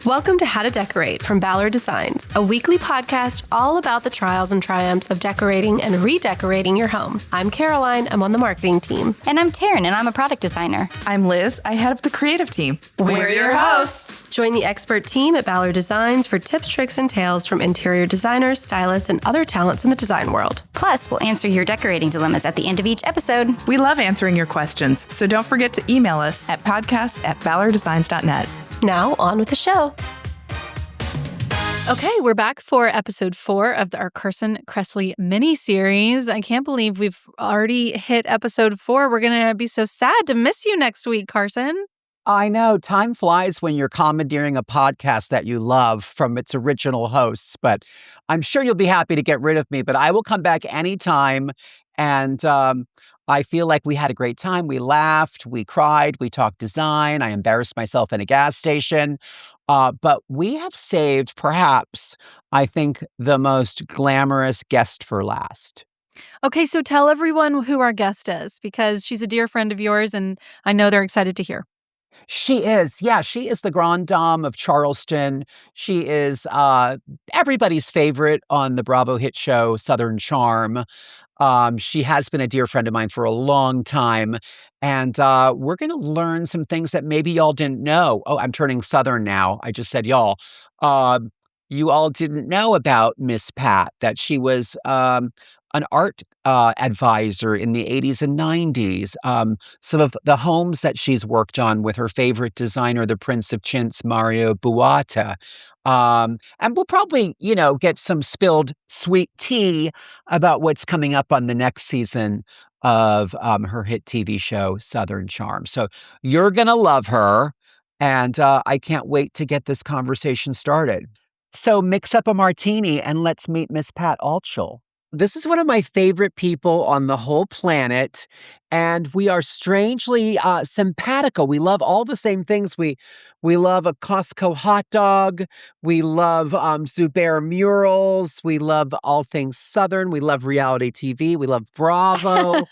Welcome to How to Decorate from Ballard Designs, a weekly podcast all about the trials and triumphs of decorating and redecorating your home. I'm Caroline, I'm on the marketing team. And I'm Taryn, and I'm a product designer. I'm Liz, I head up the creative team. We're your hosts. Join the expert team at Ballard Designs for tips, tricks, and tales from interior designers, stylists, and other talents in the design world. Plus, we'll answer your decorating dilemmas at the end of each episode. We love answering your questions, so don't forget to email us at podcast@ballarddesigns.net. Now, on with the show. Okay, we're back for episode 4 of our Carson Kressley mini-series. I can't believe we've already hit episode 4. We're going to be so sad to miss you next week, Carson. I know. Time flies when you're commandeering a podcast that you love from its original hosts, but I'm sure you'll be happy to get rid of me, but I will come back anytime. And I feel like we had a great time. We laughed, we cried, we talked design. I embarrassed myself in a gas station. But we have saved perhaps, I think, the most glamorous guest for last. Okay, so tell everyone who our guest is, because she's a dear friend of yours, and I know they're excited to hear. She is. Yeah, she is the grande dame of Charleston. She is everybody's favorite on the Bravo hit show, Southern Charm. She has been a dear friend of mine for a long time. And we're going to learn some things that maybe y'all didn't know. Oh, I'm turning Southern now. I just said y'all. You all didn't know about Miss Pat, that she was an art advisor in the 80s and 90s. Some of the homes that she's worked on with her favorite designer, the Prince of Chintz, Mario Buatta. And we'll probably, get some spilled sweet tea about what's coming up on the next season of her hit TV show, Southern Charm. So you're going to love her. And I can't wait to get this conversation started. So mix up a martini and let's meet Miss Pat Altschul. This is one of my favorite people on the whole planet, and we are strangely simpatico. We love all the same things. We love a Costco hot dog. We love Zubair murals. We love all things Southern. We love reality TV. We love Bravo.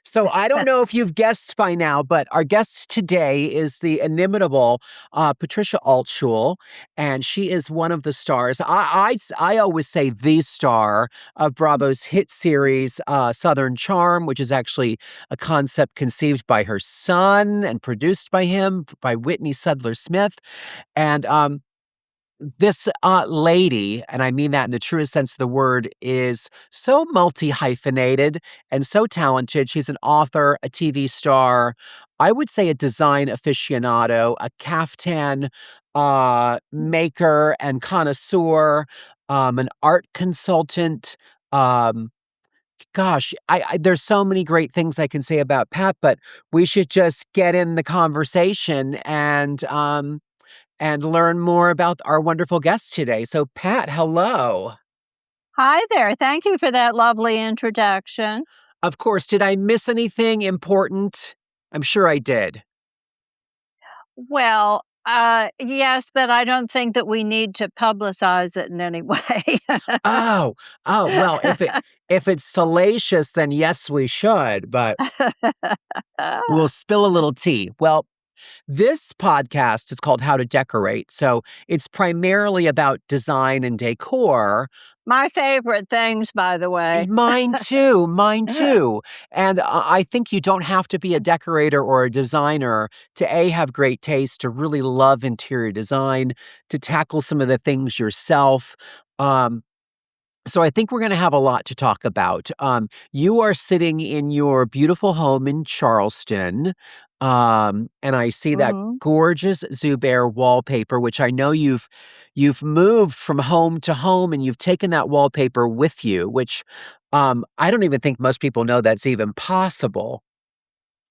So I don't know if you've guessed by now, but our guest today is the inimitable Patricia Altschul, and she is one of the stars. I always say the star of Bravo's hit series, Southern Charm, which is actually a concept conceived by her son and produced by him, by Whitney Sudler-Smith. And this lady, and I mean that in the truest sense of the word, is so multi-hyphenated and so talented. She's an author, a TV star, I would say a design aficionado, a caftan maker and connoisseur, an art consultant. Gosh, there's so many great things I can say about Pat, but we should just get in the conversation and learn more about our wonderful guest today. So, Pat, hello. Hi there. Thank you for that lovely introduction. Of course. Did I miss anything important? I'm sure I did. Well, yes, but I don't think that we need to publicize it in any way. Oh, well, if it's salacious, then yes, we should, but we'll spill a little tea. Well, this podcast is called How to Decorate, so it's primarily about design and decor. My favorite things, by the way. Mine too. And I think you don't have to be a decorator or a designer to have great taste, to really love interior design, to tackle some of the things yourself. So I think we're going to have a lot to talk about. You are sitting in your beautiful home in Charleston, and I see that gorgeous Zubair wallpaper, which I know you've moved from home to home, and you've taken that wallpaper with you, which I don't even think most people know that's even possible.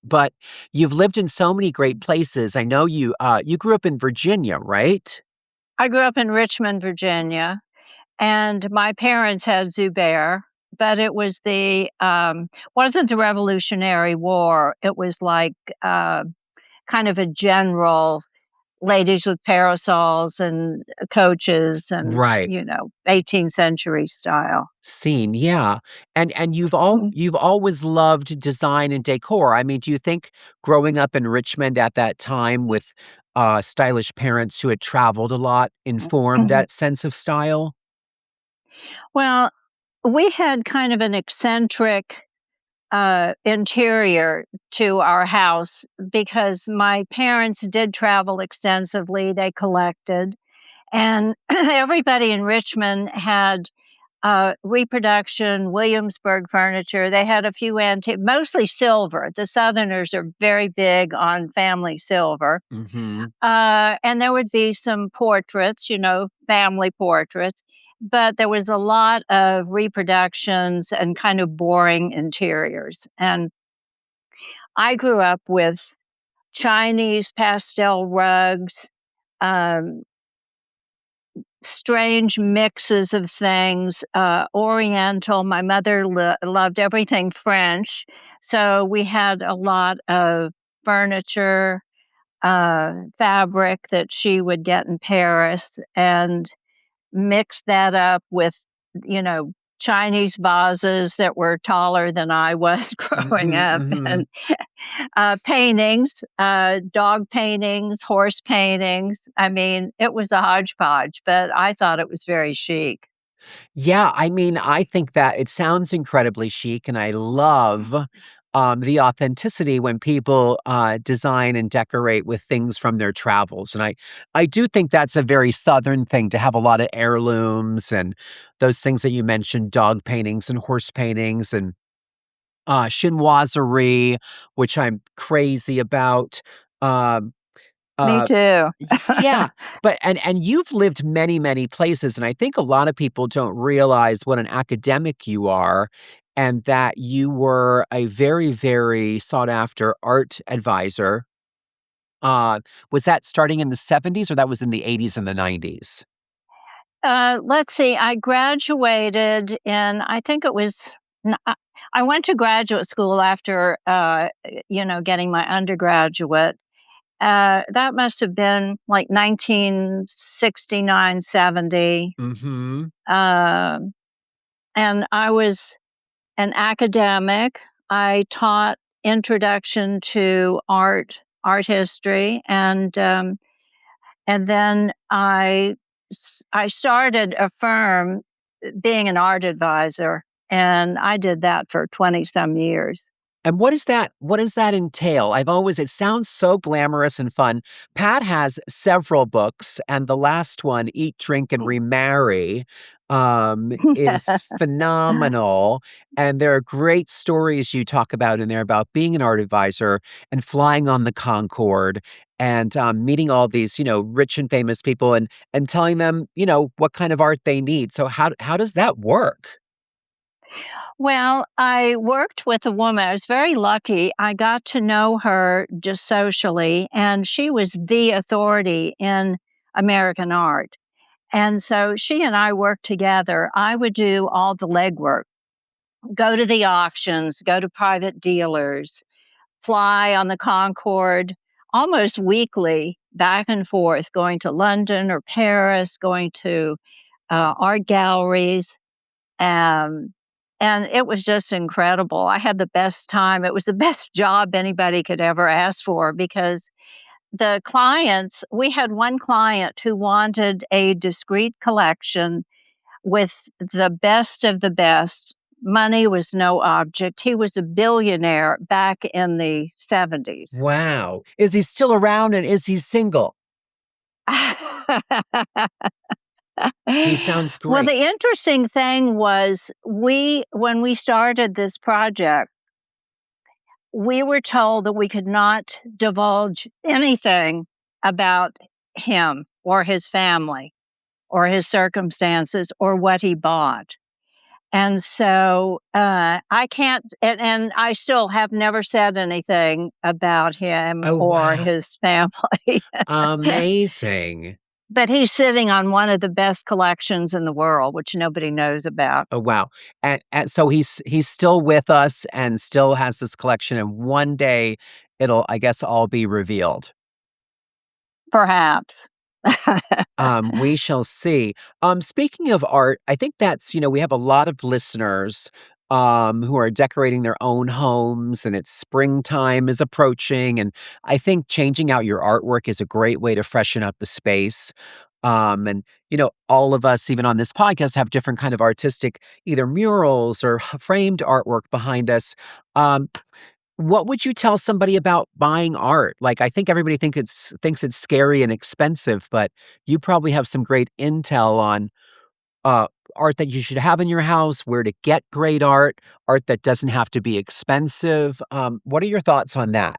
But you've lived in so many great places. I know you grew up in Virginia, right? I grew up in Richmond, Virginia. And my parents had Zubair, but it was wasn't the Revolutionary War. It was like kind of a general ladies with parasols and coaches and, right. 18th century style. Scene, yeah. And you've always loved design and decor. I mean, do you think growing up in Richmond at that time with stylish parents who had traveled a lot informed that sense of style? Well, we had kind of an eccentric interior to our house because my parents did travel extensively. They collected, and everybody in Richmond had reproduction, Williamsburg furniture. They had a few antique, mostly silver. The Southerners are very big on family silver. Mm-hmm. And there would be some portraits, family portraits, but there was a lot of reproductions and kind of boring interiors. And I grew up with Chinese pastel rugs, um, strange mixes of things, Oriental. My mother loved everything French. So we had a lot of furniture, fabric that she would get in Paris and mix that up with, Chinese vases that were taller than I was growing Mm-hmm, up, mm-hmm. and paintings, dog paintings, horse paintings. I mean, it was a hodgepodge, but I thought it was very chic. Yeah, I mean, I think that it sounds incredibly chic, and I love the authenticity when people design and decorate with things from their travels. And I do think that's a very Southern thing to have a lot of heirlooms and those things that you mentioned, dog paintings and horse paintings and chinoiserie, which I'm crazy about. Um, Me uh, too. yeah, but and you've lived many, many places, and I think a lot of people don't realize what an academic you are, and that you were a very, very sought after art advisor. Was that starting in the 70s or that was in the 80s and the 90s? Let's see. I graduated in, I think it was, I went to graduate school after, getting my undergraduate. That must have been like 1969, 70. Mm-hmm. Um, and I was an academic. I taught introduction to art history, and then I started a firm being an art advisor, and I did that for 20 some years. And what does that entail? It sounds so glamorous and fun. Pat has several books, and the last one, Eat, Drink, and Remarry, is phenomenal. And there are great stories you talk about in there about being an art advisor and flying on the Concorde and meeting all these, rich and famous people and telling them, what kind of art they need. So how does that work? Well, I worked with a woman. I was very lucky. I got to know her just socially, and she was the authority in American art. And so she and I worked together. I would do all the legwork, go to the auctions, go to private dealers, fly on the Concorde almost weekly, back and forth, going to London or Paris, going to art galleries. Um, and it was just incredible. I had the best time. It was the best job anybody could ever ask for because we had one client who wanted a discrete collection with the best of the best. Money was no object. He was a billionaire back in the 70s. Wow. Is he still around and is he single? He sounds great. Well, the interesting thing was when we started this project, we were told that we could not divulge anything about him or his family or his circumstances or what he bought. And so I can't, and I still have never said anything about him or his family. Amazing. But he's sitting on one of the best collections in the world, which nobody knows about. Oh, wow. And so he's still with us and still has this collection. And one day it'll, I guess, all be revealed. Perhaps. We shall see. Speaking of art, I think that's, we have a lot of listeners who are decorating their own homes, and it's springtime is approaching. And I think changing out your artwork is a great way to freshen up the space. And all of us, even on this podcast, have different kind of artistic, either murals or framed artwork behind us. Um, what would you tell somebody about buying art? Like, I think everybody thinks it's scary and expensive, but you probably have some great intel on uh, art that you should have in your house, where to get great art that doesn't have to be expensive. What are your thoughts on that?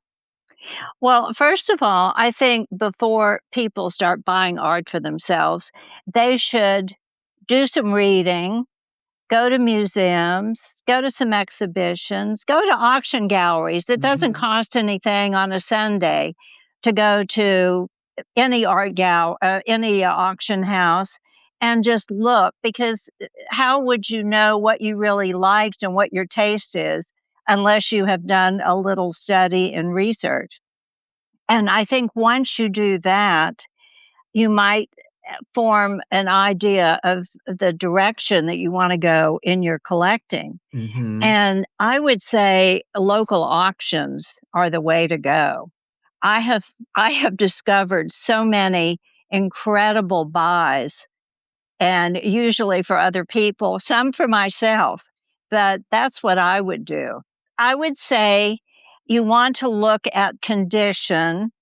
Well, first of all, I think before people start buying art for themselves, they should do some reading, go to museums, go to some exhibitions, go to auction galleries. It doesn't Mhm. cost anything on a Sunday to go to any auction house and just look, because how would you know what you really liked and what your taste is unless you have done a little study and research? And I think once you do that, you might form an idea of the direction that you want to go in your collecting. Mhm. And I would say local auctions are the way to go. I have I have discovered so many incredible buys, and usually for other people, some for myself, but that's what I would do. I would say you want to look at condition.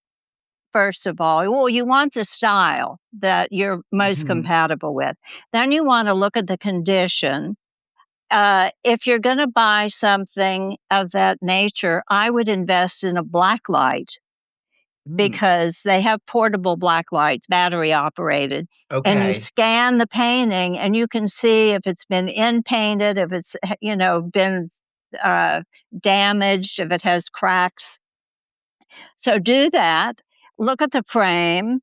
First of all, well, you want the style that you're most Mhm. compatible with. Then you want to look at the condition. If you're going to buy something of that nature, I would invest in a blacklight, Mm. because they have portable blacklights, battery operated, and you Okay. scan the painting and you can see if it's been in painted, if it's been uh, damaged, if it has cracks. So do that. Look at the frame,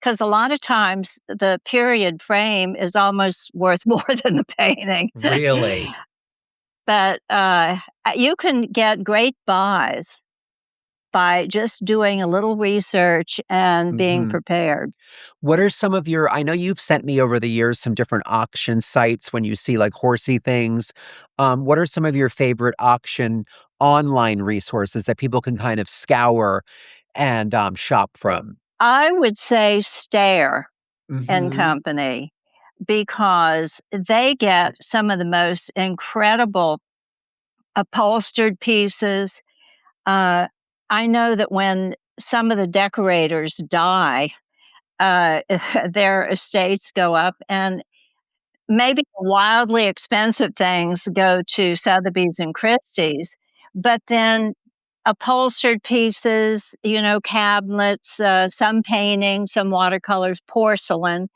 because a lot of times the period frame is almost worth more than the painting. Really? But you can get great buys by just doing a little research and being Mhm. prepared. What are some of your I know you've sent me over the years some different auction sites when you see, like, horsey things. What are some of your favorite auction online resources that people can kind of scour and, shop from? I would say Stair and Mhm. Company, because they get some of the most incredible upholstered pieces. Uh, I know that when some of the decorators die, uh, their estates go up, and maybe wildly expensive things go to Sotheby's and Christie's, but then upholstered pieces, cabinets, some paintings, some watercolors, porcelain,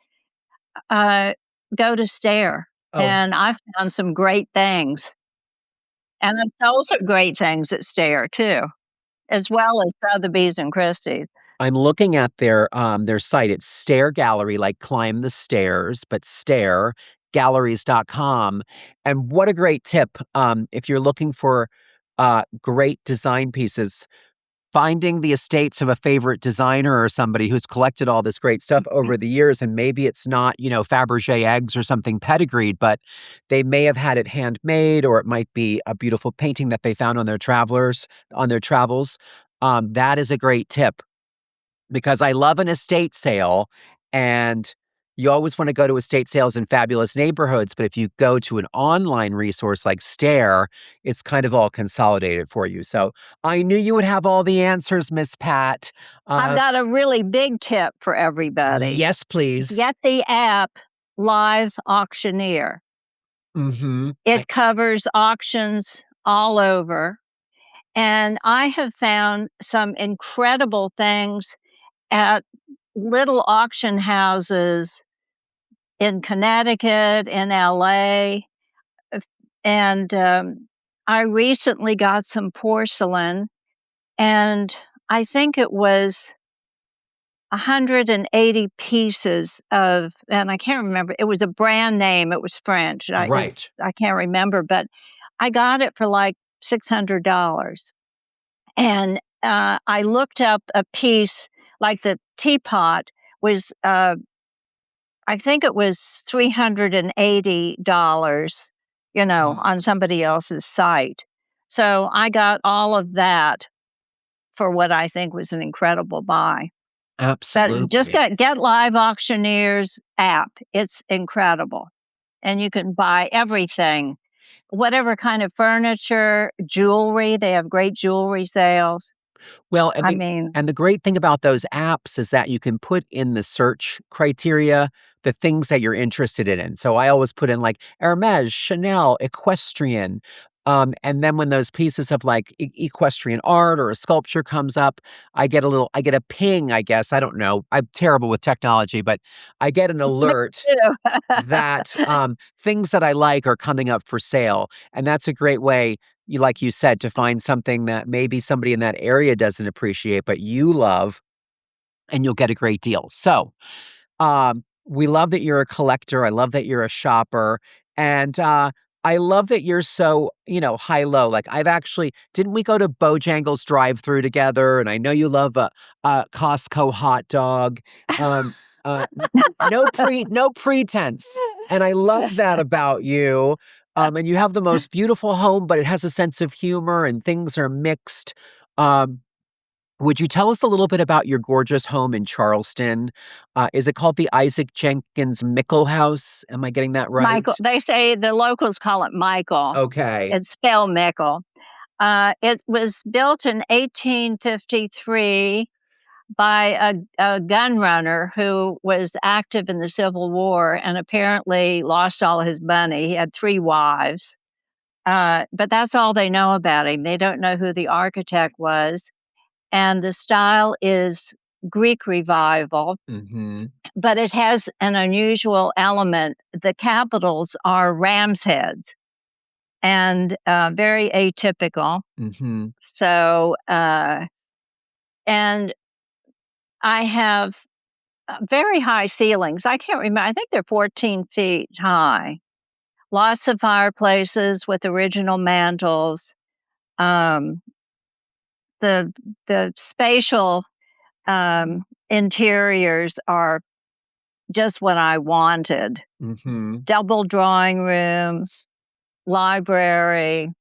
uh, go to Stair. Oh, And I found some great things. And I've sold some great things at Stair too, as well as Sotheby's and Christie's. I'm looking at their site. It's Stair Gallery, like climb the stairs, but stairgalleries.com. And what a great tip, if you're looking for, great design pieces. Finding the estates of a favorite designer or somebody who's collected all this great stuff over the years, and maybe it's not, Fabergé eggs or something pedigreed, but they may have had it handmade, or it might be a beautiful painting that they found on their travels. That is a great tip, because I love an estate sale, and you always want to go to estate sales in fabulous neighborhoods, but if you go to an online resource like Stair, it's kind of all consolidated for you. So I knew you would have all the answers, Miss Pat. I've Uh, got a really big tip for everybody. yes, please. Get the app Live Auctioneer. Mm-hmm. It covers auctions all over. And I have found some incredible things at little auction houses in Connecticut, in LA. And I recently got some porcelain, and I think it was 180 pieces of, and I can't remember, it was a brand name, it was French. Right. I can't remember, but I got it for like $600. And I looked up a piece, like the teapot was, I think it was $380. on somebody else's site. So I got all of that for what I think was an incredible buy. Absolutely. But just get LiveAuctioneers app. It's incredible. And you can buy everything, whatever kind of furniture, jewelry. They have great jewelry sales. Well, mean, and the great thing about those apps is that you can put in the search criteria the things that you're interested in. So I always put in like Hermes, Chanel, equestrian. And then when those pieces of like equestrian art or a sculpture comes up, I get a ping, I guess. I don't know. I'm terrible with technology, but I get an alert that things that I like are coming up for sale. And that's a great way, like you said, to find something that maybe somebody in that area doesn't appreciate, but you love, and you'll get a great deal. So we love that you're a collector. I love that you're a shopper. And I love that you're so, high-low. Like didn't we go to Bojangles drive-through together? And I know you love a Costco hot dog. No pretense. And I love that about you. And you have the most beautiful home, but it has a sense of humor and things are mixed. Would you tell us a little bit about your gorgeous home in Charleston? Is it called the Isaac Jenkins Mikell House? Am I getting that right? Michael. They say the locals call it Michael. Okay. It's spelled Mikell. It was built in 1853 by a gun runner who was active in the Civil War and apparently lost all his money. He had 3 wives. But that's all they know about him. They don't know who the architect was. And the style is Greek Revival, but it has an unusual element. The capitals are ram's heads and very atypical. So, and I have very high ceilings. I can't remember. I think they're 14 feet high. Lots of fireplaces with original mantels. The spatial interiors are just what I wanted. Double drawing room, library.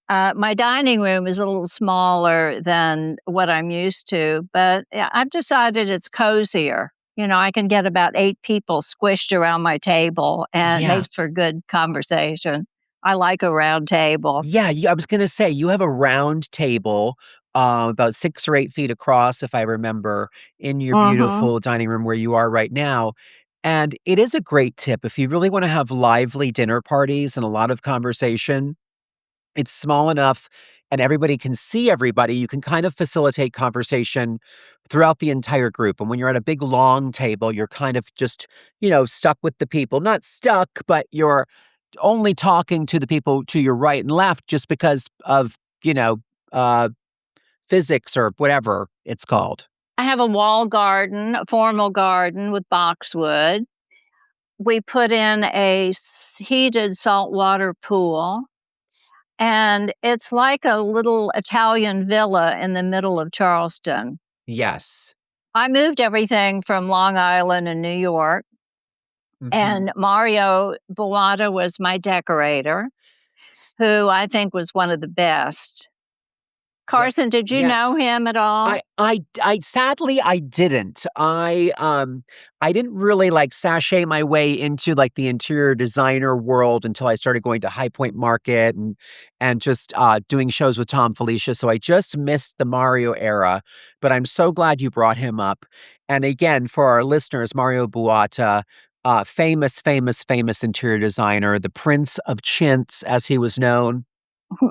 My dining room is a little smaller than what I'm used to, but I've decided it's cozier. I can get about 8 people squished around my table, and it makes for good conversation. I like a round table. Yeah, I was going to say, you have a round table about 6 or 8 feet across, if I remember, in your beautiful dining room where you are right now. And it is a great tip if you really want to have lively dinner parties and a lot of conversation. It's small enough and everybody can see everybody. You can kind of facilitate conversation throughout the entire group. And when you're at a big, long table, you're kind of just, stuck with the people. Not stuck, but you're only talking to the people to your right and left just because of, physics or whatever it's called. I have a wall garden, a formal garden with boxwood. We put in a heated saltwater pool. And it's like a little Italian villa in the middle of Charleston. Yes. I moved everything from Long Island and New York. And Mario Buatta was my decorator, who I think was one of the best. Carson, did you know him at all? I sadly I didn't. I didn't really sashay my way into the interior designer world until I started going to High Point Market and just doing shows with Tom Felicia. So I just missed the Mario era, but I'm so glad you brought him up. And again, for our listeners, Mario Buatta, famous interior designer, the Prince of Chintz, as he was known.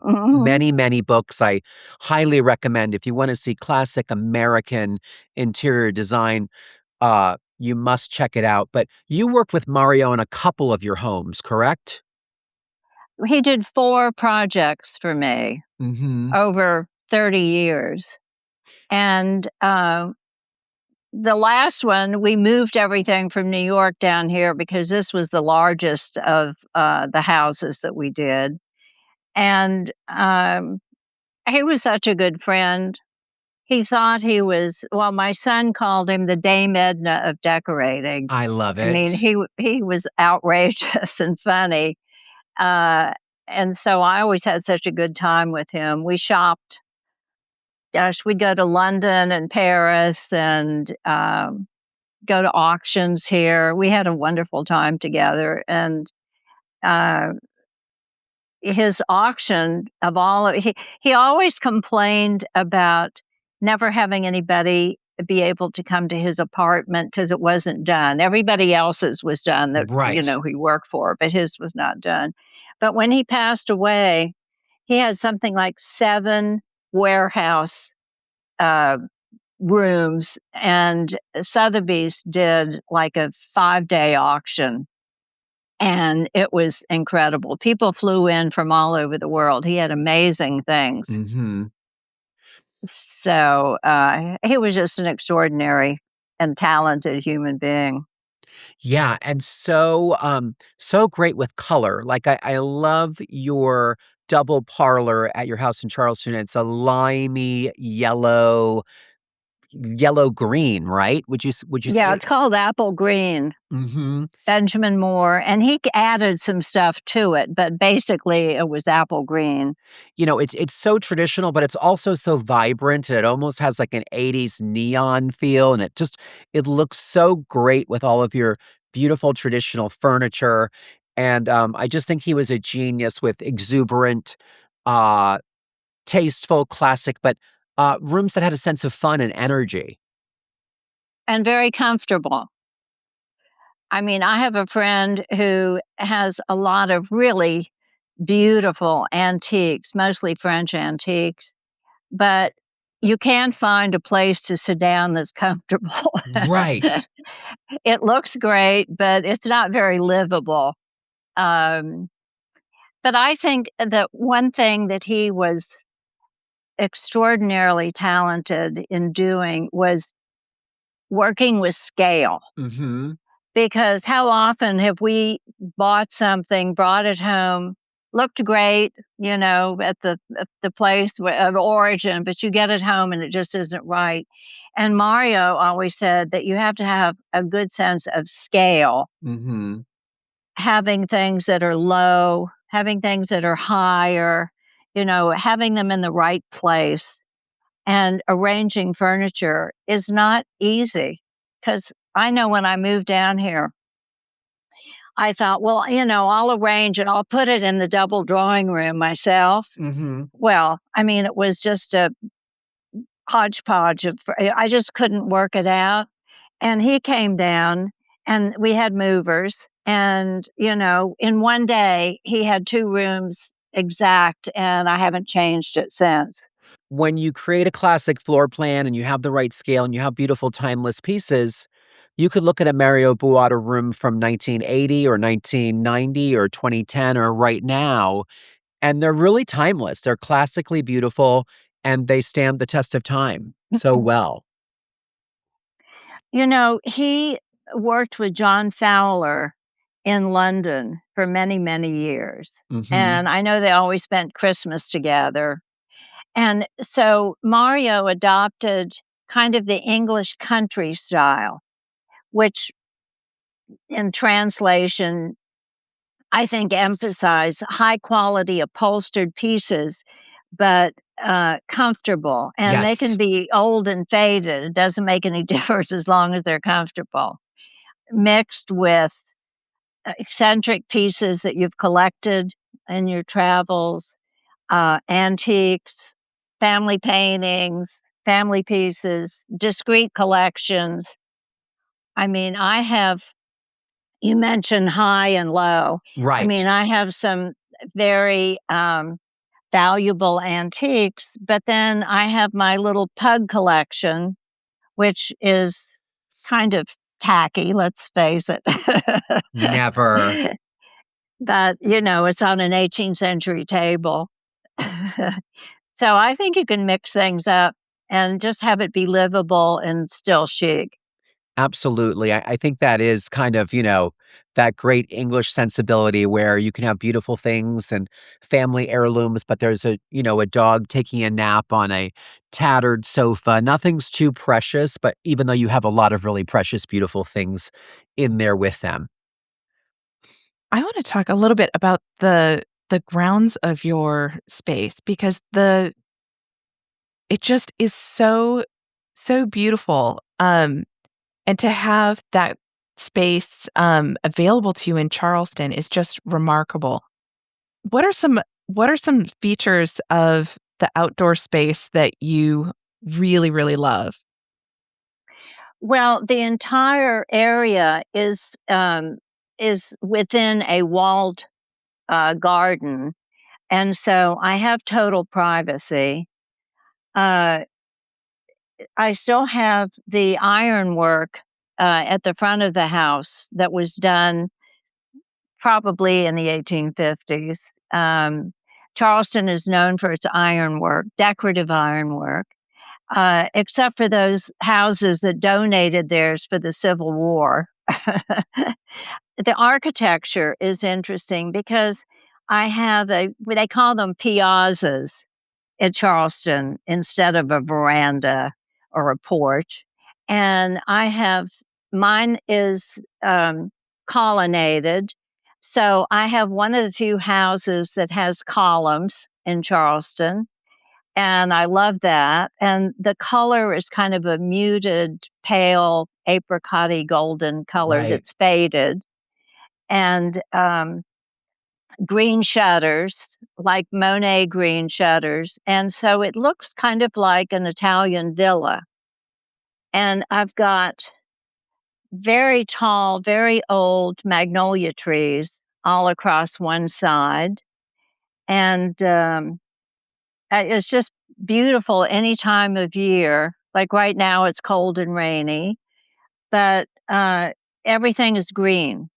Many, many books I highly recommend. If you want to see classic American interior design, you must check it out. But you worked with Mario in a couple of your homes, correct? He did 4 projects for me over 30 years. And the last one, we moved everything from New York down here because this was the largest of the houses that we did. And he was such a good friend. He thought he was, my son called him the Dame Edna of decorating. I love it. I mean, he was outrageous and funny. And so I always had such a good time with him. We shopped. Gosh, we'd go to London and Paris and go to auctions here. We had a wonderful time together. And uh, his auction of all he always complained about never having anybody be able to come to his apartment because it wasn't done. Everybody else's was done that Right. he worked for, but his was not done. But when he passed away, he had something like 7 warehouse uh, rooms, and Sotheby's did like a 5-day auction. And it was incredible. People flew in from all over the world. He had amazing things. Mm-hmm. So he was just an extraordinary and talented human being. Yeah, and so great with color. Like I love your double parlor at your house in Charleston. It's a limey yellow green, right? Would you Yeah, say? it's called Apple Green. Mm-hmm. Benjamin Moore, and he added some stuff to it, but basically it was Apple Green. It's so traditional, but it's also so vibrant, and it almost has like an 80s neon feel, and it looks so great with all of your beautiful traditional furniture. And I just think he was a genius with exuberant, uh, tasteful, classic, but rooms that had a sense of fun and energy. And very comfortable. I mean, I have a friend who has a lot of really beautiful antiques, mostly French antiques, but you can't find a place to sit down that's comfortable. Right. It looks great, but it's not very livable. Um, but I think that one thing that he was extraordinarily talented in doing was working with scale. Mm-hmm. Because how often have we bought something, brought it home, looked great, at the place of origin, but you get it home and it just isn't right. And Mario always said that you have to have a good sense of scale, Mm-hmm. having things that are low, having things that are higher, having them in the right place. And arranging furniture is not easy, because I know when I moved down here, I thought, well, I'll arrange it. I'll put it in the double drawing room myself. Mm-hmm. Well, I mean, it was just a hodgepodge I just couldn't work it out. And he came down and we had movers. And, in one day, he had 2 rooms exact, and I haven't changed it since. When you create a classic floor plan and you have the right scale and you have beautiful timeless pieces, you could look at a Mario Buatta room from 1980 or 1990 or 2010 or right now, and they're really timeless. They're classically beautiful and they stand the test of time so well. He worked with John Fowler in London for many, many years. Mm-hmm. And I know they always spent Christmas together. And so Mario adopted kind of the English country style, which in translation, I think emphasize high quality upholstered pieces, but comfortable. And they Yes. can be old and faded. It doesn't make any difference as long as they're comfortable. Mixed with eccentric pieces that you've collected in your travels, antiques, family paintings, family pieces, discrete collections. I mean, you mentioned high and low. I Right. mean, I have some very valuable antiques, but then I have my little pug collection, which is kind of tacky, let's face it. Never. But, it's on an 18th century table. So I think you can mix things up and just have it be livable and still chic. Absolutely. I think that is kind of, that great English sensibility where you can have beautiful things and family heirlooms, but there's a dog taking a nap on a tattered sofa. Nothing's too precious, but even though you have a lot of really precious, beautiful things in there with them. I want to talk a little bit about the grounds of your space, because it just is so beautiful. And to have that space available to you in Charleston is just remarkable. What are some features of the outdoor space that you really, really love? Well, the entire area is within a walled garden, and so I have total privacy. Uh, I still have the ironwork at the front of the house that was done probably in the 1850s. Charleston is known for its ironwork, decorative ironwork, except for those houses that donated theirs for the Civil War. The architecture is interesting because I have they call them piazzas in Charleston instead of a veranda or a porch. And mine is colonnaded. So I have one of the few houses that has columns in Charleston. And I love that. And the color is kind of a muted, pale, apricot-y golden color Right. that's faded. And green shutters, like Monet green shutters. And so it looks kind of like an Italian villa. And I've got very tall, very old magnolia trees all across one side. And it's just beautiful any time of year. Like right now, it's cold and rainy, but everything is green.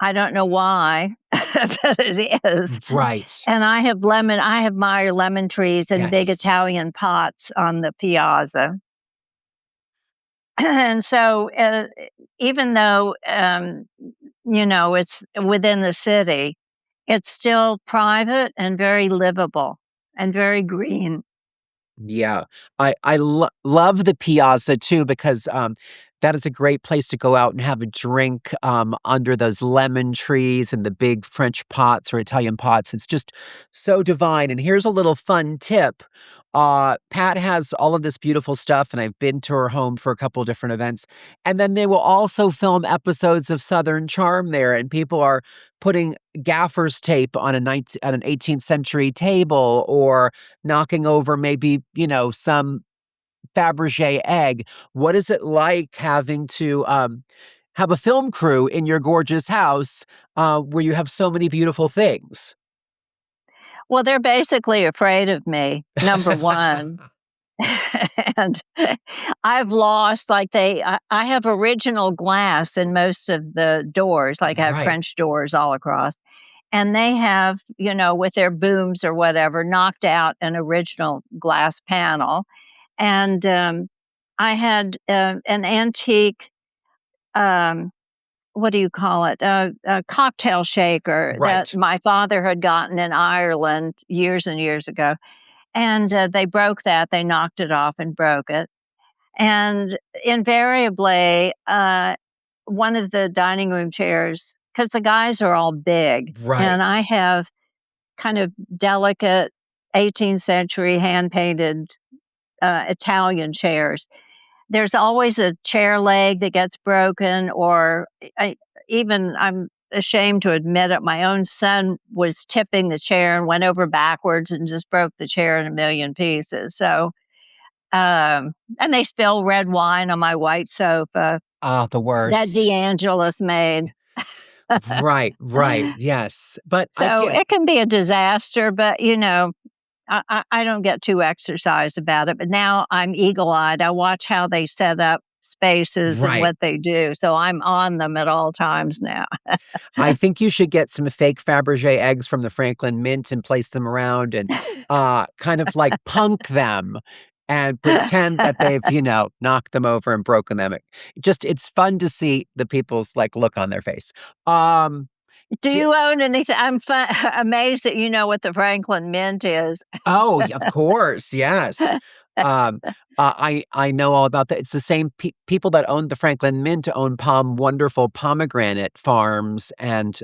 I don't know why, but it is. Right. And I have Meyer lemon trees and big Yes. Italian pots on the piazza. And so, even though it's within the city, it's still private and very livable and very green. Yeah, I love the piazza too because that is a great place to go out and have a drink under those lemon trees and the big French pots or Italian pots. It's just so divine. And here's a little fun tip. Pat has all of this beautiful stuff, and I've been to her home for a couple different events. And then they will also film episodes of Southern Charm there, and people are putting gaffer's tape on an 18th century table or knocking over maybe, some Fabergé egg. What is it like having to have a film crew in your gorgeous house where you have so many beautiful things? Well, they're basically afraid of me, number one. And I've lost, I have original glass in most of the doors, like I have Right. French doors all across. And they have, with their booms or whatever, knocked out an original glass panel. And I had an antique, what do you call it? A cocktail shaker Right. that my father had gotten in Ireland years and years ago. And they broke that. They knocked it off and broke it. And invariably, one of the dining room chairs, because the guys are all big, Right. and I have kind of delicate 18th century hand painted Italian chairs. There's always a chair leg that gets broken, or I'm ashamed to admit it, my own son was tipping the chair and went over backwards and just broke the chair in a million pieces. So, and they spill red wine on my white sofa Ah, the that worst. DeAngelis made. Right. Yes. But So again, it can be a disaster, but I don't get too exercised about it. But now I'm eagle-eyed. I watch how they set up spaces and right. what they do. So I'm on them at all times now. I think you should get some fake Fabergé eggs from the Franklin Mint and place them around and kind of like punk them and pretend that they've, knocked them over and broken them. It's fun to see the people's look on their face. Do you own anything? I'm amazed that you know what the Franklin Mint is. Oh, of course. Yes. um, I know all about that. It's the same people that own the Franklin Mint own wonderful pomegranate farms, and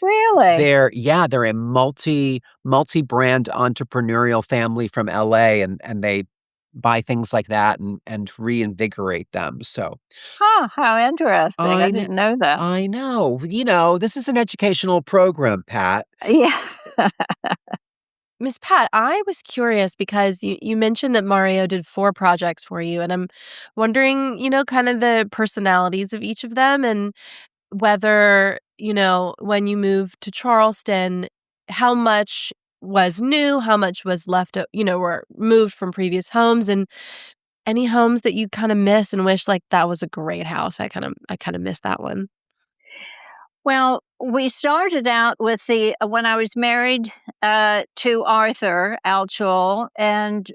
Really? they're a multi-brand entrepreneurial family from LA, and they buy things like that and reinvigorate them. So, How interesting. I I kn- didn't know that. I know. This is an educational program, Pat. Yeah. Miss Pat, I was curious because you mentioned that Mario did 4 projects for you, and I'm wondering, kind of the personalities of each of them and whether, when you moved to Charleston, how much was new, how much was left, or moved from previous homes, and any homes that you kind of miss and wish like that was a great house. I kind of miss that one. Well, we started out with when I was married to Arthur Altschul, and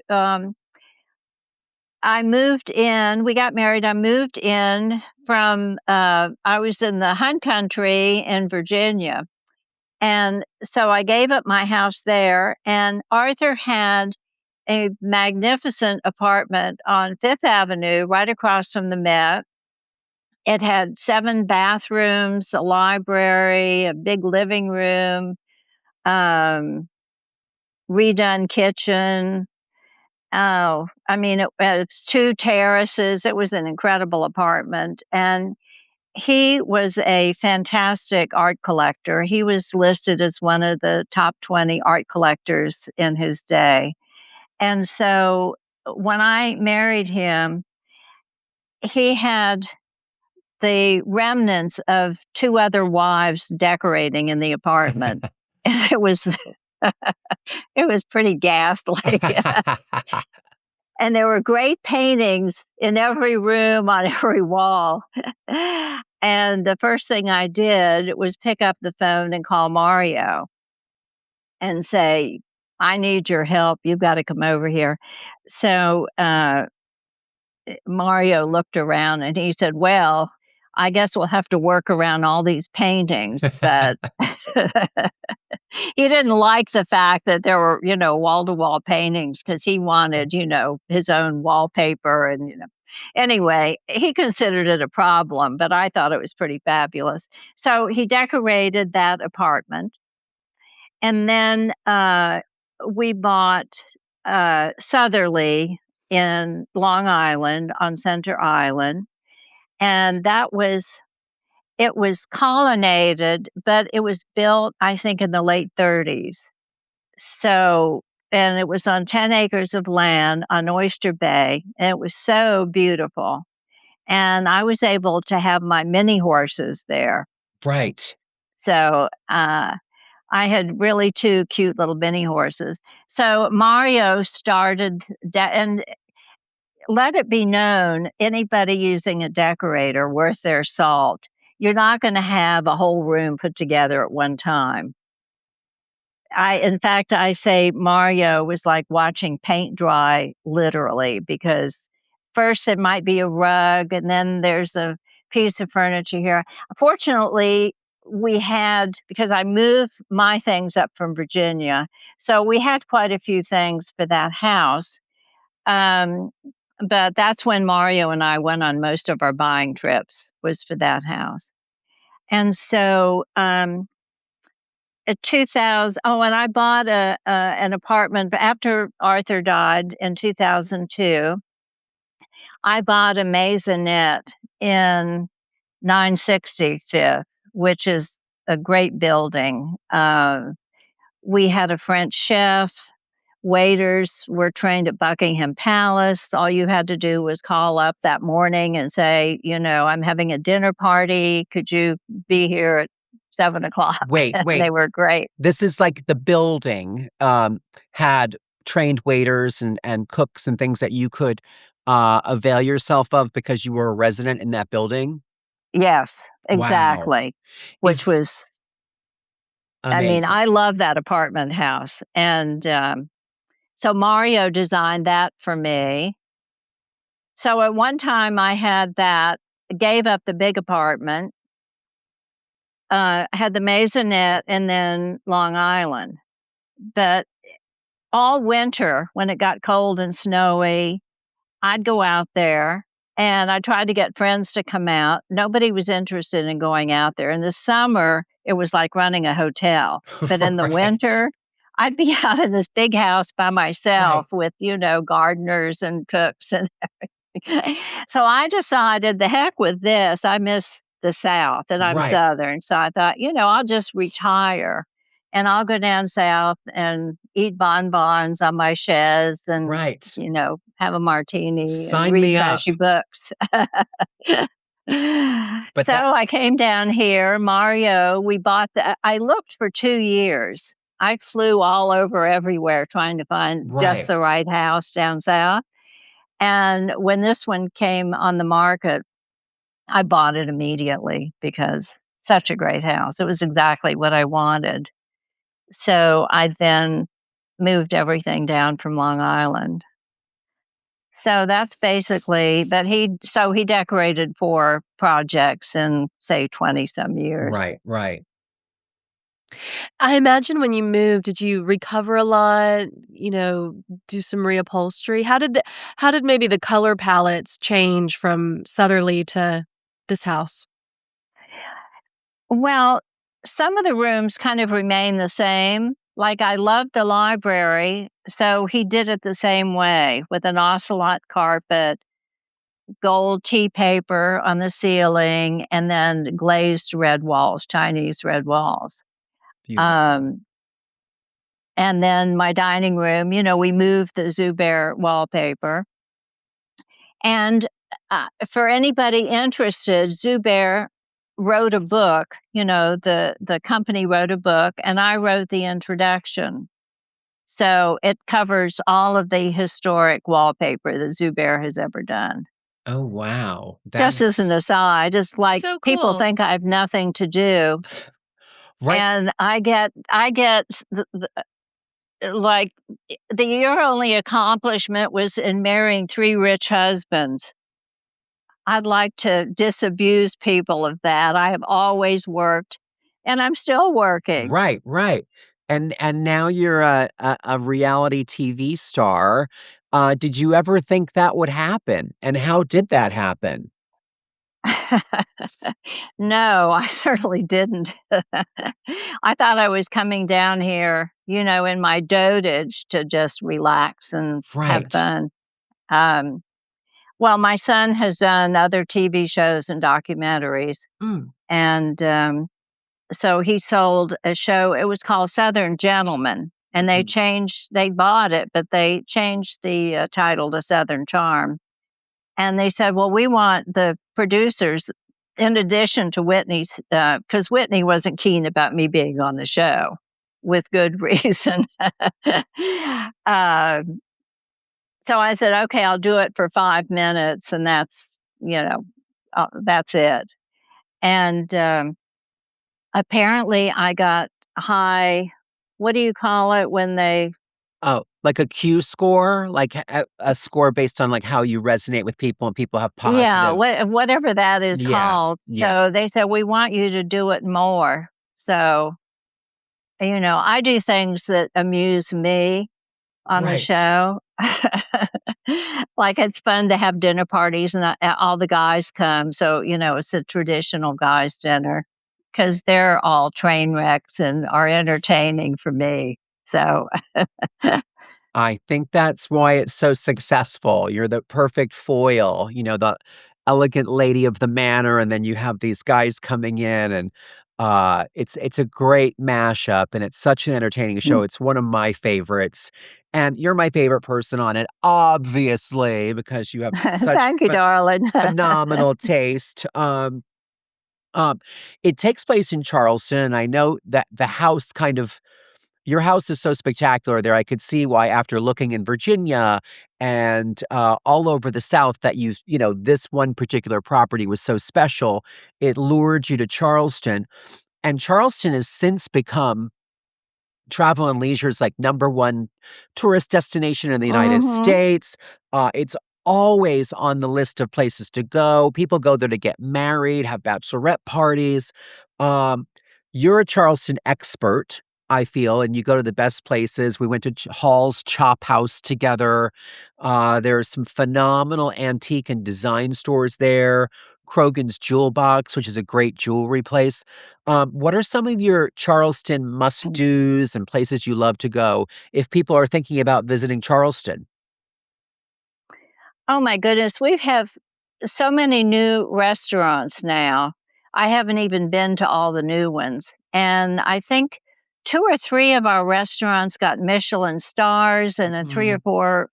I moved in. We got married. I moved in from. I was in the Hunt Country in Virginia, and so I gave up my house there. And Arthur had a magnificent apartment on Fifth Avenue, right across from the Met. It had 7 bathrooms, a library, a big living room, um, redone kitchen. Oh, I mean, it was 2 terraces. It was an incredible apartment. And he was a fantastic art collector. He was listed as one of the top 20 art collectors in his day. And so when I married him, he had the remnants of 2 other wives decorating in the apartment. And it was it was pretty ghastly. And there were great paintings in every room, on every wall. And the first thing I did was pick up the phone and call Mario and say, "I need your help. You've got to come over here." So Mario looked around and he said, "Well, I guess we'll have to work around all these paintings." But he didn't like the fact that there were, wall to wall paintings because he wanted, his own wallpaper. And, anyway, he considered it a problem, but I thought it was pretty fabulous. So he decorated that apartment. And then we bought Southerly in Long Island on Center Island. And it was colonnaded, but it was built, I think, in the late 30s. So, and it was on 10 acres of land on Oyster Bay. And it was so beautiful. And I was able to have my mini horses there. Right. So, I had really 2 cute little mini horses. So Mario started, and let it be known, anybody using a decorator worth their salt, you're not going to have a whole room put together at one time. In fact, I say Mario was like watching paint dry, literally, because first there might be a rug and then there's a piece of furniture here. Fortunately, because I moved my things up from Virginia, so we had quite a few things for that house. But that's when Mario and I went on most of our buying trips, was for that house. And so, at 2000, and I bought an apartment after Arthur died in 2002. I bought a maisonette in 960 Fifth, which is a great building. We had a French chef. Waiters were trained at Buckingham Palace. All you had to do was call up that morning and say, "I'm having a dinner party. Could you be here at 7:00?" Wait. They were great. This is like the building had trained waiters and cooks and things that you could avail yourself of because you were a resident in that building? Yes, Wow. exactly. Which was, amazing. I love that apartment house. And so Mario designed that for me. So at one time I had that, gave up the big apartment, had the maisonette and then Long Island. But all winter when it got cold and snowy, I'd go out there and I tried to get friends to come out. Nobody was interested in going out there. In the summer, it was like running a hotel. But in the Right. winter, I'd be out in this big house by Right. myself with, gardeners and cooks and everything. So I decided, the heck with this. I miss the South and I'm Right. Southern. So I thought, I'll just retire and I'll go down south and eat bonbons on my chaise and, Right. have a martini and Sign read me up. trashy books. But So I came down here, Mario, I looked for 2 years. I flew all over everywhere trying to find just Right. the right house down south. And when this one came on the market, I bought it immediately because such a great house. It was exactly what I wanted. So I then moved everything down from Long Island. So that's basically, he decorated 4 projects in, say, 20 some years. Right. I imagine when you moved, did you recover a lot, do some reupholstery? How did maybe the color palettes change from Southerly to this house? Well, some of the rooms kind of remain the same. Like I loved the library, so he did it the same way with an ocelot carpet, gold tea paper on the ceiling, and then glazed red walls, Chinese red walls. Beautiful. And then my dining room, we moved the Zubair wallpaper. And for anybody interested, Zubair wrote a book, the company wrote a book, and I wrote the introduction. So it covers all of the historic wallpaper that Zubair has ever done. Oh, wow. Just as an aside, it's like So people cool. think I have nothing to do. Right. And I get like your only accomplishment was in marrying 3 rich husbands. I'd like to disabuse people of that. I have always worked, and I'm still working. Right. And now you're a reality TV star. Did you ever think that would happen? And how did that happen? No, I certainly didn't. I thought I was coming down here, in my dotage to just relax and have Right. fun. Well, my son has done other TV shows and documentaries, Mm. and so he sold a show. It was called Southern Gentleman, and they bought it, but they changed the title to Southern Charm. And they said, well, we want the producers, in addition to Whitney's, because Whitney wasn't keen about me being on the show, with good reason. So I said, okay, I'll do it for 5 minutes, and that's it. And apparently I got high, what do you call it when they... Oh, like a Q score, like a score based on like how you resonate with people and people have positive. Yeah, whatever that is called. Yeah. So they said, we want you to do it more. So, I do things that amuse me on the Right. show. Like it's fun to have dinner parties and all the guys come. So, it's a traditional guys' dinner because they're all train wrecks and are entertaining for me. So, I think that's why it's so successful. You're the perfect foil, the elegant lady of the manor, and then you have these guys coming in, and it's a great mashup, and it's such an entertaining show. It's one of my favorites, and you're my favorite person on it, obviously, because you have such thank you, darling. phenomenal taste. It takes place in Charleston, and I know that the house your house is so spectacular there. I could see why, after looking in Virginia and all over the South, that this one particular property was so special. It lured you to Charleston. And Charleston has since become Travel and Leisure's like #1 tourist destination in the United States. It's always on the list of places to go. People go there to get married, have bachelorette parties. You're a Charleston expert. I feel, and you go to the best places. We went to Hall's Chop House together. There's some phenomenal antique and design stores there. Krogan's Jewel Box, which is a great jewelry place. What are some of your Charleston must-dos and places you love to go if people are thinking about visiting Charleston? Oh my goodness, we have so many new restaurants now. I haven't even been to all the new ones. And I think 2 or 3 of our restaurants got Michelin stars, and then 3 or 4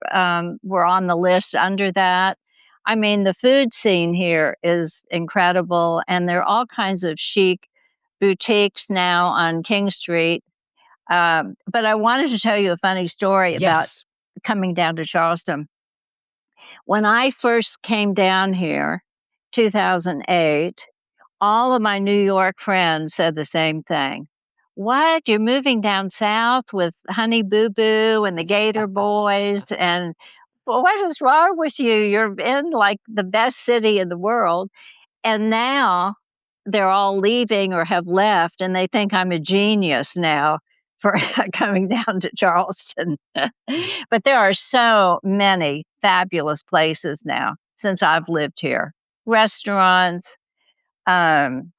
were on the list under that. I mean, the food scene here is incredible, and there are all kinds of chic boutiques now on King Street. But I wanted to tell you a funny story about Yes. coming down to Charleston. When I first came down here, 2008, all of my New York friends said the same thing. What? You're moving down south with Honey Boo Boo and the Gator Boys? And well, what is wrong with you? You're in like the best city in the world. And now they're all leaving or have left, and they think I'm a genius now for coming down to Charleston. But there are so many fabulous places now since I've lived here. Restaurants, um,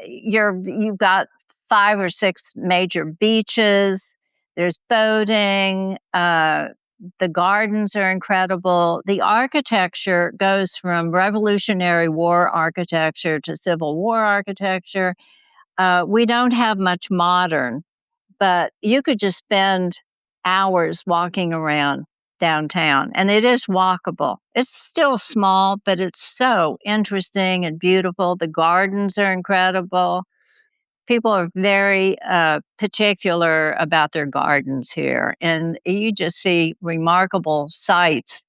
you've got 5 or 6 major beaches. There's boating. The gardens are incredible. The architecture goes from Revolutionary War architecture to Civil War architecture. We don't have much modern, but you could just spend hours walking around downtown, and it is walkable. It's still small, but it's so interesting and beautiful. The gardens are incredible. People are very particular about their gardens here, and you just see remarkable sights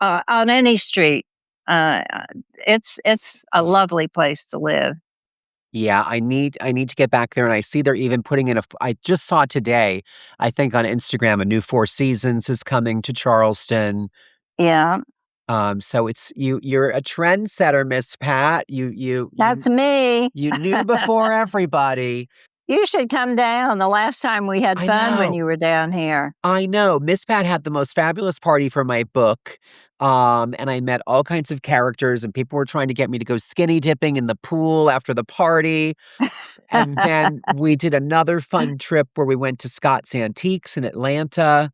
on any street. Uh, it's a lovely place to live. Yeah, I need to get back there, and I see they're even putting in I just saw today, I think on Instagram, a new Four Seasons is coming to Charleston. Yeah, So you're a trendsetter, Miss Pat. that's me. You knew before everybody. You should come down. The last time we had I fun when know. you were down here. I know. Miss Pat had the most fabulous party for my book. And I met all kinds of characters, and people were trying to get me to go skinny dipping in the pool after the party. And then we did another fun trip where we went to Scott's Antiques in Atlanta.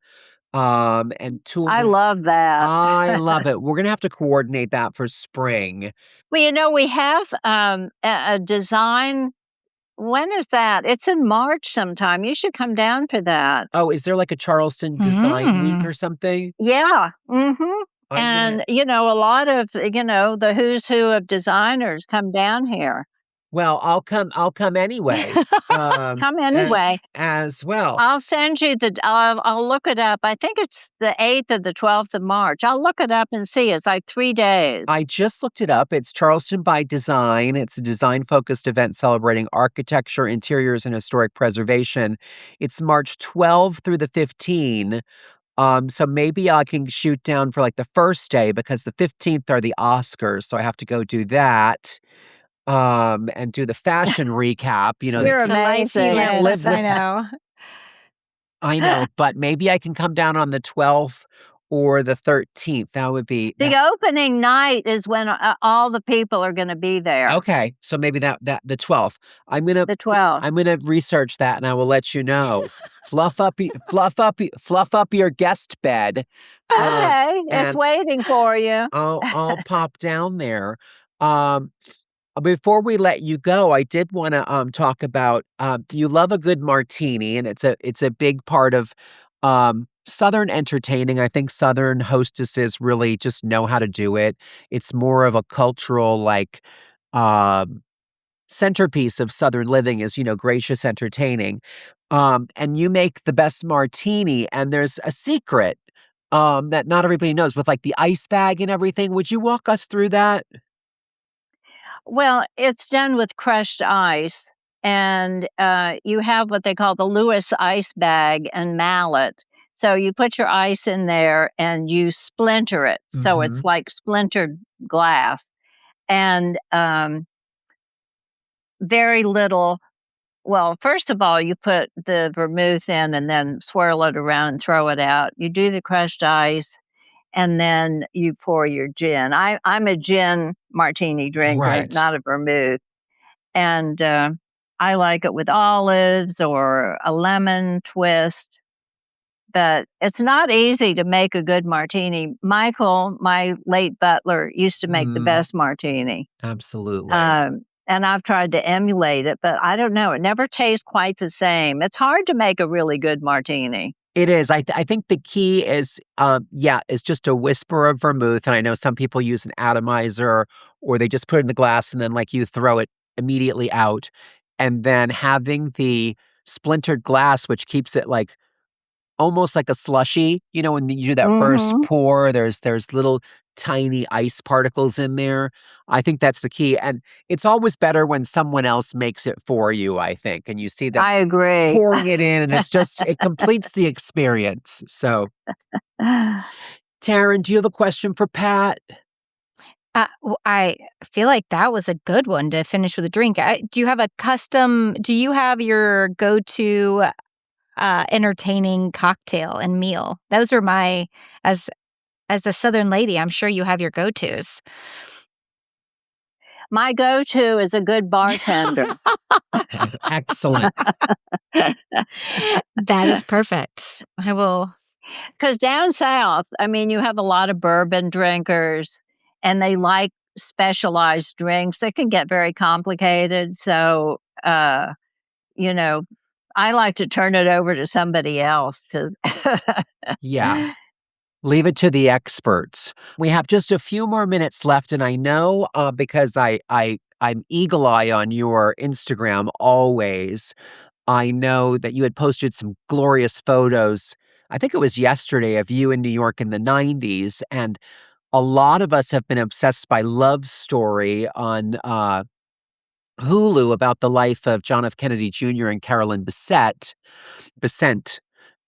And I love that. I love it. We're gonna have to coordinate that for spring. Well, we have a design. When is that? It's in March sometime. You should come down for that. Oh, is there like a Charleston Design Week or something? Yeah. Mm-hmm. I'm And, a lot of, the who's who of designers come down here. Well, I'll come anyway. Come anyway. As well. I'll send you I'll look it up. I think it's the 8th or the 12th of March. I'll look it up and see. It's like 3 days. I just looked it up. It's Charleston by Design. It's a design-focused event celebrating architecture, interiors, and historic preservation. It's March 12 through the 15. So maybe I can shoot down for like the first day because the 15th are the Oscars, so I have to go do that. And do the fashion recap. You're The life you amazing. live, I know. I know, but maybe I can come down on the 12th or the 13th. That would be The opening night is when all the people are going to be there. okay. So maybe that the 12th. The 12th. I'm gonna research that, and I will let you know. Fluff up your guest bed. Okay, it's and waiting for you. I'll pop down there. Before we let you go, I did want to talk about you love a good martini, and it's a big part of Southern entertaining. I think Southern hostesses really just know how to do it. It's more of a cultural centerpiece of Southern living is gracious entertaining. And you make the best martini, and there's a secret that not everybody knows with like the ice bag and everything. Would you walk us through that? Well, it's done with crushed ice, and you have what they call the Lewis ice bag and mallet. So you put your ice in there and you splinter it. So it's like splintered glass, and very little well, first of all, you put the vermouth in and then swirl it around and throw it out. You do the crushed ice, and then you pour your gin. I'm a gin martini drinker, Right. not a vermouth. And I like it with olives or a lemon twist. But it's not easy to make a good martini. Michael, my late butler, used to make the Mhm. best martini. Absolutely. And I've tried to emulate it, but I don't know. It never tastes quite the same. It's hard to make a really good martini. It is. I think the key is, is just a whisper of vermouth. And I know some people use an atomizer or they just put it in the glass and then, like you, throw it immediately out. And then having the splintered glass, which keeps it like almost like a slushy. You know, when you do that first Mhm. pour, there's little tiny ice particles in there. I think that's the key. And it's always better when someone else makes it for you, I think. And you see them I agree. pouring it in, and it completes the experience. So, Taryn, do you have a question for Pat? I feel like that was a good one to finish with a drink. Do you have your go-to entertaining cocktail and meal? Those are as a Southern lady, I'm sure you have your go-tos. My go-to is a good bartender. Excellent. That is perfect. I will. Because down south, I mean, you have a lot of bourbon drinkers and they like specialized drinks. It can get very complicated. So, you know, I like to turn it over to somebody else. Yeah. Leave it to the experts. We have just a few more minutes left, and I know because I'm eagle eye on your Instagram always. I know that you had posted some glorious photos. I think it was yesterday of you in New York in the 90s, and a lot of us have been obsessed by Love Story on Hulu about the life of John F. Kennedy Jr. and Carolyn Bessent,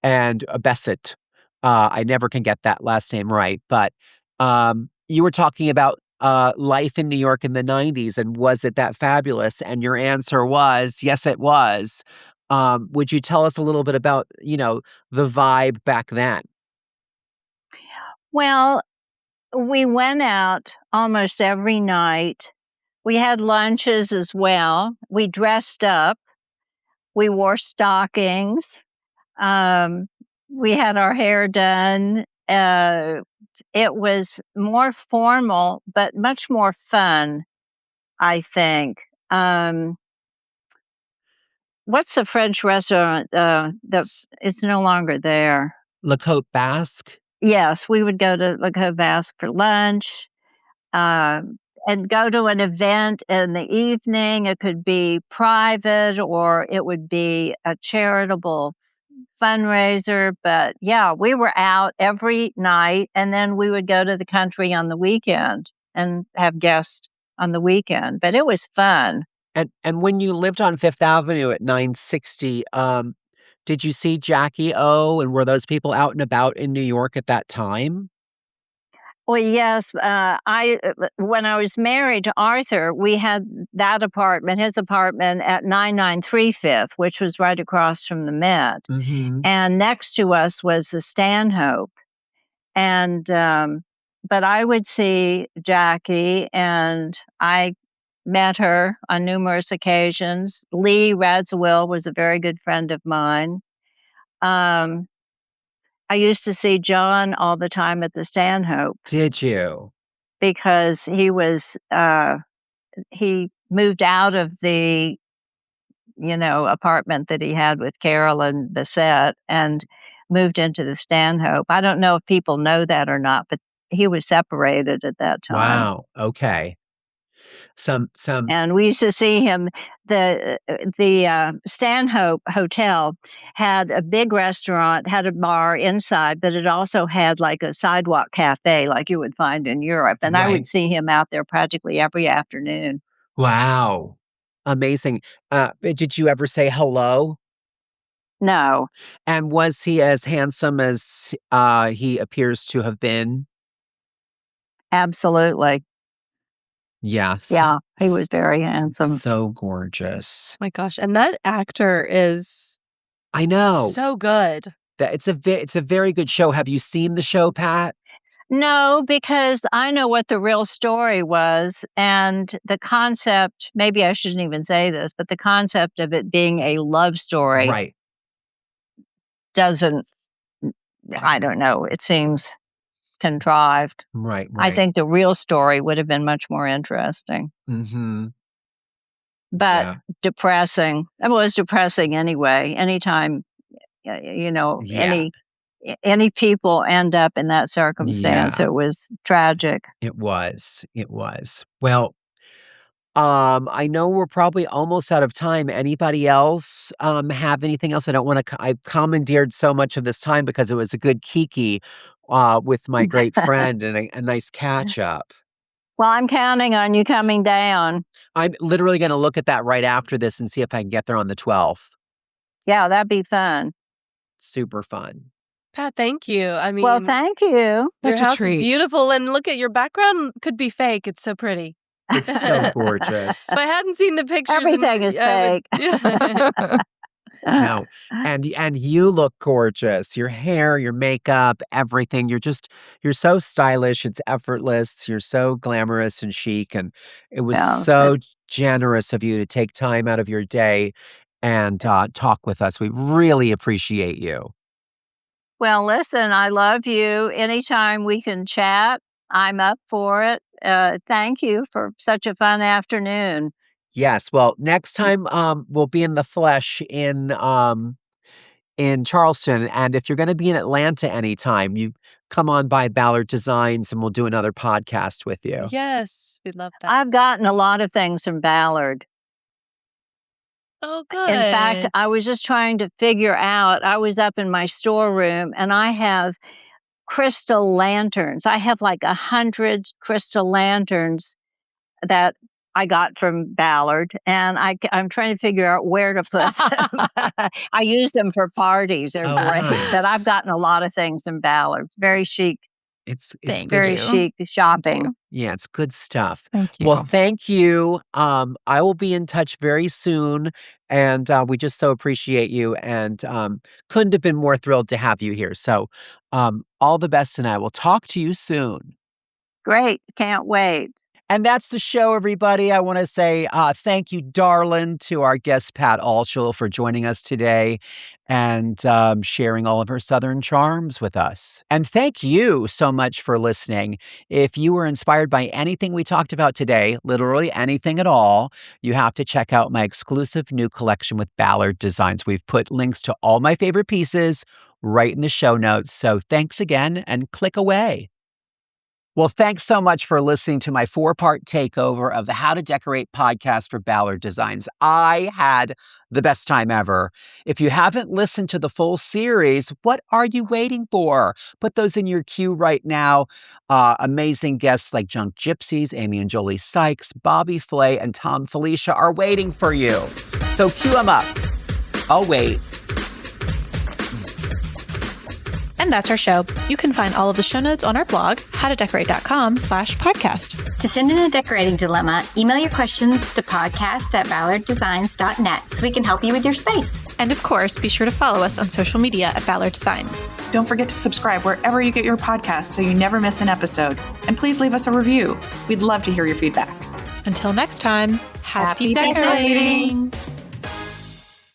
and Bessett. I never can get that last name right, but you were talking about life in New York in the 90s, and was it that fabulous? And your answer was, yes, it was. Would you tell us a little bit about, the vibe back then? Well, we went out almost every night. We had lunches as well. We dressed up. We wore stockings. Um, we had our hair done. It was more formal, but much more fun, I think. What's the French restaurant that it's no longer there? La Côte Basque? Yes, we would go to Le Cove Basque for lunch, and go to an event in the evening. It could be private or it would be a charitable fundraiser. But yeah, we were out every night, and then we would go to the country on the weekend and have guests on the weekend. But it was fun. And when you lived on Fifth Avenue at 960, did you see Jackie O, and were those people out and about in New York at that time? Well, yes. When I was married to Arthur, we had that apartment, his apartment at 993 Fifth, which was right across from the Met. Mhm. And next to us was the Stanhope. And but I would see Jackie, and I met her on numerous occasions. Lee Radziwill was a very good friend of mine. Um, I used to see John all the time at the Stanhope Did you? because he moved out of the apartment that he had with Carol and Bissett and moved into the Stanhope. I don't know if people know that or not, but he was separated at that time. Wow, okay. Some And we used to see him. The Stanhope Hotel had a big restaurant, had a bar inside, but it also had like a sidewalk cafe like you would find in Europe. And I would Right. see him out there practically every afternoon. Wow. Amazing. Did you ever say hello? No, And was he as handsome as, he appears to have been? absolutely. Yes. Yeah, he was very handsome. So gorgeous. My gosh. And that actor is I know. so good. It's a very good show. Have you seen the show, Pat? No, because I know what the real story was, and the concept, maybe I shouldn't even say this, but the concept of it being a love story Right. doesn't, I don't know, it seems contrived. Right. I think the real story would have been much more interesting. Mm-hmm. But Yeah. depressing. It was depressing anyway. Anytime, Yeah. any people end up in that circumstance, Yeah. it was tragic. It was. Well, I know we're probably almost out of time. Anybody else have anything else? I don't want to. I commandeered so much of this time because it was a good kiki with my great friend and a nice catch up. Well, I'm counting on you coming down. I'm literally going to look at that right after this and see if I can get there on the 12th. Yeah, that'd be fun. Super fun. Pat, thank you. I mean, Well, thank you. your Such a house is treat. beautiful. And look at your background could be fake. It's so pretty. It's so gorgeous. If I hadn't seen the pictures. Everything is fake. No. And you look gorgeous. Your hair, your makeup, everything. You're so stylish. It's effortless. You're so glamorous and chic. And it was so generous of you to take time out of your day and talk with us. We really appreciate you. Well, listen, I love you. Anytime we can chat, I'm up for it. Thank you for such a fun afternoon. Yes. Well, next time we'll be in the flesh in Charleston. And if you're going to be in Atlanta anytime, you come on by Ballard Designs and we'll do another podcast with you. Yes, we'd love that. I've gotten a lot of things from Ballard. Oh, good. In fact, I was just trying to figure out, I was up in my storeroom and I have crystal lanterns. I have like 100 crystal lanterns that I got from Ballard, and I'm trying to figure out where to put them. I use them for parties. They're great. Nice. But I've gotten a lot of things from Ballard. Very chic. It's Thank good Very you. stuff. chic shopping. Yeah, it's good stuff. Thank you. Well, thank you. I will be in touch very soon, and we just so appreciate you, and couldn't have been more thrilled to have you here. So, all the best, and I will talk to you soon. Great. Can't wait. And that's the show, everybody. I want to say thank you, darling, to our guest, Pat Altschul, for joining us today and sharing all of her Southern charms with us. And thank you so much for listening. If you were inspired by anything we talked about today, literally anything at all, you have to check out my exclusive new collection with Ballard Designs. We've put links to all my favorite pieces right in the show notes. So thanks again and click away. Well, thanks so much for listening to my 4-part takeover of the How to Decorate podcast for Ballard Designs. I had the best time ever. If you haven't listened to the full series, what are you waiting for? Put those in your queue right now. Amazing guests like Junk Gypsies, Amy and Jolie Sykes, Bobby Flay, and Tom Felicia are waiting for you. So queue them up. I'll wait. And that's our show. You can find all of the show notes on our blog, howtodecorate.com/podcast. To send in a decorating dilemma, email your questions to podcast@ballarddesigns.net so we can help you with your space. And of course, be sure to follow us on social media at Ballard Designs. Don't forget to subscribe wherever you get your podcasts so you never miss an episode. And please leave us a review. We'd love to hear your feedback. Until next time, happy Happy decorating. decorating.